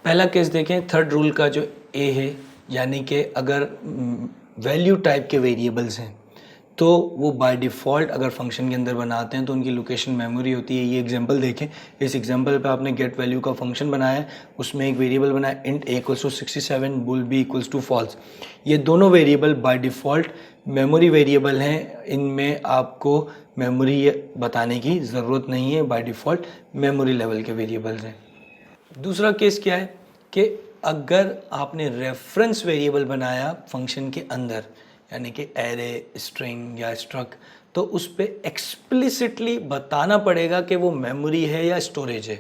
पहला केस देखें, third rule का जो ए है, यानी कि अगर वैल्यू टाइप के वेरिएबल्स हैं तो वो बाय डिफ़ॉल्ट अगर फंक्शन के अंदर बनाते हैं तो उनकी लोकेशन मेमोरी होती है। ये एग्जांपल देखें, इस एग्जांपल पे आपने गेट वैल्यू का फंक्शन बनाया है, उसमें एक वेरिएबल बनाया int a equals to 67, bool b equals to false. ये दोनों variable by default memory variable हैं, इनमें आपको मेमोरी बताने की ज़रूरत नहीं है, बाय डिफ़ॉल्ट मेमोरी लेवल के वेरिएबल्स हैं। दूसरा केस क्या है कि अगर आपने रेफरेंस वेरिएबल बनाया फंक्शन के अंदर, यानी कि एरे, स्ट्रिंग या स्ट्रक, तो उस पर एक्सप्लिसिटली बताना पड़ेगा कि वो मेमोरी है या स्टोरेज है।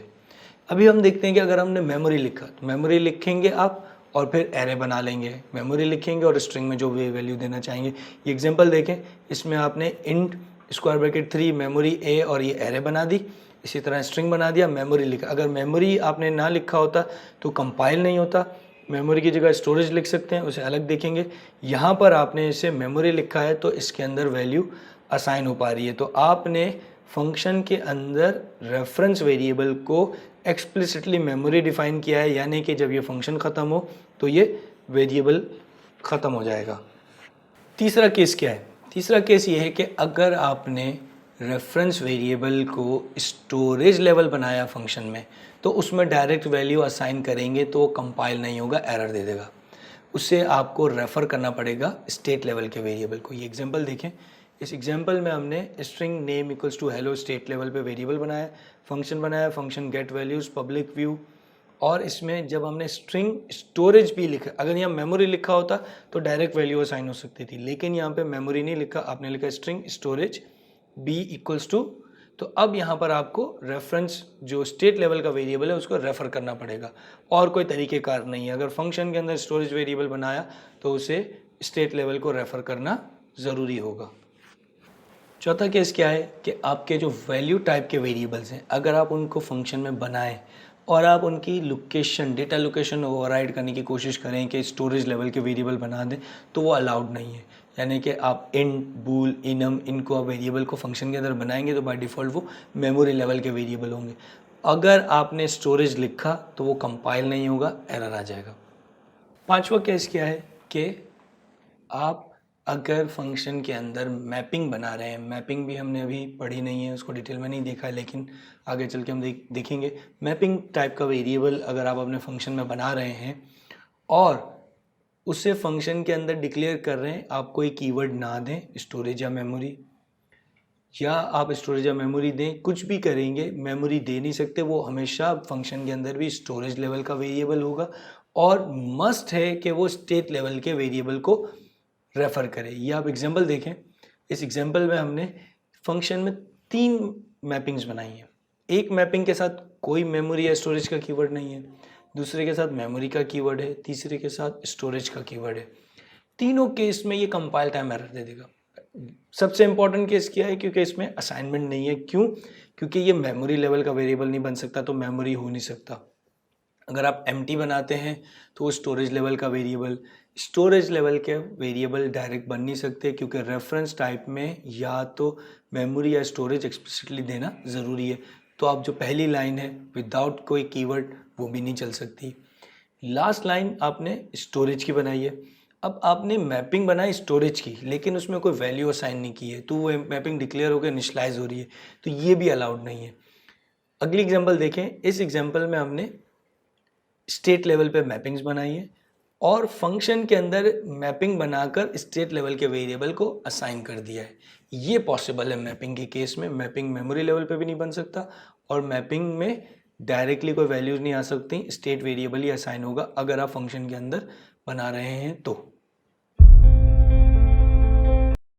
अभी हम देखते हैं कि अगर हमने मेमोरी लिखा तो मेमोरी लिखेंगे आप और फिर एरे बना लेंगे, मेमोरी लिखेंगे और स्ट्रिंग में जो भी वैल्यू देना चाहेंगे। ये एग्जांपल देखें, इसमें आपने इंट स्क्वायर ब्रैकेट 3 मेमोरी ए और ये एरे बना दी, इसी तरह स्ट्रिंग बना दिया, मेमोरी लिखा। अगर मेमोरी आपने ना लिखा होता तो कंपाइल नहीं होता, मेमोरी की जगह स्टोरेज लिख सकते हैं, उसे अलग देखेंगे। यहाँ पर आपने इसे मेमोरी लिखा है तो इसके अंदर वैल्यू असाइन हो पा रही है। तो आपने फंक्शन के अंदर रेफरेंस वेरिएबल को एक्सप्लिसिटली मेमोरी डिफाइन किया है, यानी कि जब ये फंक्शन ख़त्म हो तो ये वेरिएबल ख़त्म हो जाएगा। तीसरा केस क्या है? तीसरा केस ये है कि अगर आपने रेफरेंस वेरिएबल को स्टोरेज लेवल बनाया फंक्शन में, तो उसमें डायरेक्ट वैल्यू असाइन करेंगे तो कंपाइल नहीं होगा, एरर दे देगा। उससे आपको रेफ़र करना पड़ेगा स्टेट लेवल के वेरिएबल को। ये एग्जांपल देखें, इस एग्जांपल में हमने string name equals to hello state level पे वेरिएबल बनाया, फंक्शन बनाया, function get values public view, और इसमें जब हमने स्ट्रिंग स्टोरेज भी लिखा, अगर यहाँ मेमोरी लिखा होता तो डायरेक्ट वैल्यू असाइन हो सकती थी, लेकिन यहाँ पे मेमोरी नहीं लिखा, आपने लिखा string storage b equals to. तो अब यहाँ पर आपको रेफरेंस जो स्टेट लेवल का वेरिएबल है उसको रेफ़र करना पड़ेगा, और कोई तरीक़ेकार नहीं है। अगर फंक्शन के अंदर स्टोरेज वेरिएबल बनाया तो उसे स्टेट लेवल को रेफ़र करना ज़रूरी होगा। चौथा केस क्या है कि आपके जो वैल्यू टाइप के वेरिएबल्स हैं, अगर आप उनको फंक्शन में बनाएं और आप उनकी लोकेशन, डेटा लोकेशन ओवरराइड करने की कोशिश करें कि स्टोरेज लेवल के वेरिएबल बना दें, तो वो अलाउड नहीं है। यानी कि आप इंट, बूल, इनम, इनको आप वेरिएबल को फंक्शन के अंदर बनाएंगे तो बाय डिफ़ॉल्ट वो मेमोरी लेवल के वेरिएबल होंगे। अगर आपने स्टोरेज लिखा तो वो कंपाइल नहीं होगा, एरर आ जाएगा। पांचवा केस क्या है कि आप अगर फंक्शन के अंदर मैपिंग बना रहे हैं, मैपिंग भी हमने अभी पढ़ी नहीं है, उसको डिटेल में नहीं देखा है, लेकिन आगे चल के हम देखेंगे। मैपिंग टाइप का वेरिएबल अगर आप अपने फंक्शन में बना रहे हैं और उसे फंक्शन के अंदर डिक्लेयर कर रहे हैं, आप कोई कीवर्ड ना दें, स्टोरेज या मेमोरी, या आप स्टोरेज या मेमोरी दें, कुछ भी करेंगे, मेमोरी दे नहीं सकते, वो हमेशा फंक्शन के अंदर भी स्टोरेज लेवल का वेरिएबल होगा, और मस्ट है कि वो स्टेट लेवल के वेरिएबल को रेफ़र करें। ये आप एग्जांपल देखें, इस एग्जांपल में हमने फंक्शन में 3 मैपिंग्स बनाई हैं। एक मैपिंग के साथ कोई मेमोरी या स्टोरेज का कीवर्ड नहीं है, दूसरे के साथ मेमोरी का कीवर्ड है, तीसरे के साथ स्टोरेज का कीवर्ड है। तीनों केस में ये कंपाइल टाइम एरर दे देगा। सबसे इंपॉर्टेंट केस क्या है? क्योंकि इसमें असाइनमेंट नहीं है। क्यों? क्योंकि ये मेमोरी लेवल का वेरिएबल नहीं बन सकता, तो मेमोरी हो नहीं सकता। अगर आप एम्प्टी बनाते हैं तो स्टोरेज लेवल का वेरिएबल, स्टोरेज लेवल के वेरिएबल डायरेक्ट बन नहीं सकते, क्योंकि रेफरेंस टाइप में या तो मेमोरी या स्टोरेज एक्सप्लिसिटली देना ज़रूरी है। तो आप जो पहली लाइन है विदाउट कोई कीवर्ड, वो भी नहीं चल सकती। लास्ट लाइन आपने स्टोरेज की बनाई है। अब आपने मैपिंग बनाई स्टोरेज की, लेकिन उसमें कोई वैल्यू असाइन नहीं की है, तो वो मैपिंग डिक्लेयर होकर इनिशियलाइज हो रही है, तो ये भी अलाउड नहीं है। अगली एग्जांपल देखें, इस एग्जांपल में हमने स्टेट लेवल पे मैपिंग्स बनाई है और फंक्शन के अंदर मैपिंग बनाकर स्टेट लेवल के वेरिएबल को असाइन कर दिया है। ये पॉसिबल है मैपिंग के केस में। मैपिंग मेमोरी लेवल पे भी नहीं बन सकता और मैपिंग में डायरेक्टली कोई वैल्यूज़ नहीं आ सकती, स्टेट वेरिएबल ही असाइन होगा अगर आप फंक्शन के अंदर बना रहे हैं तो।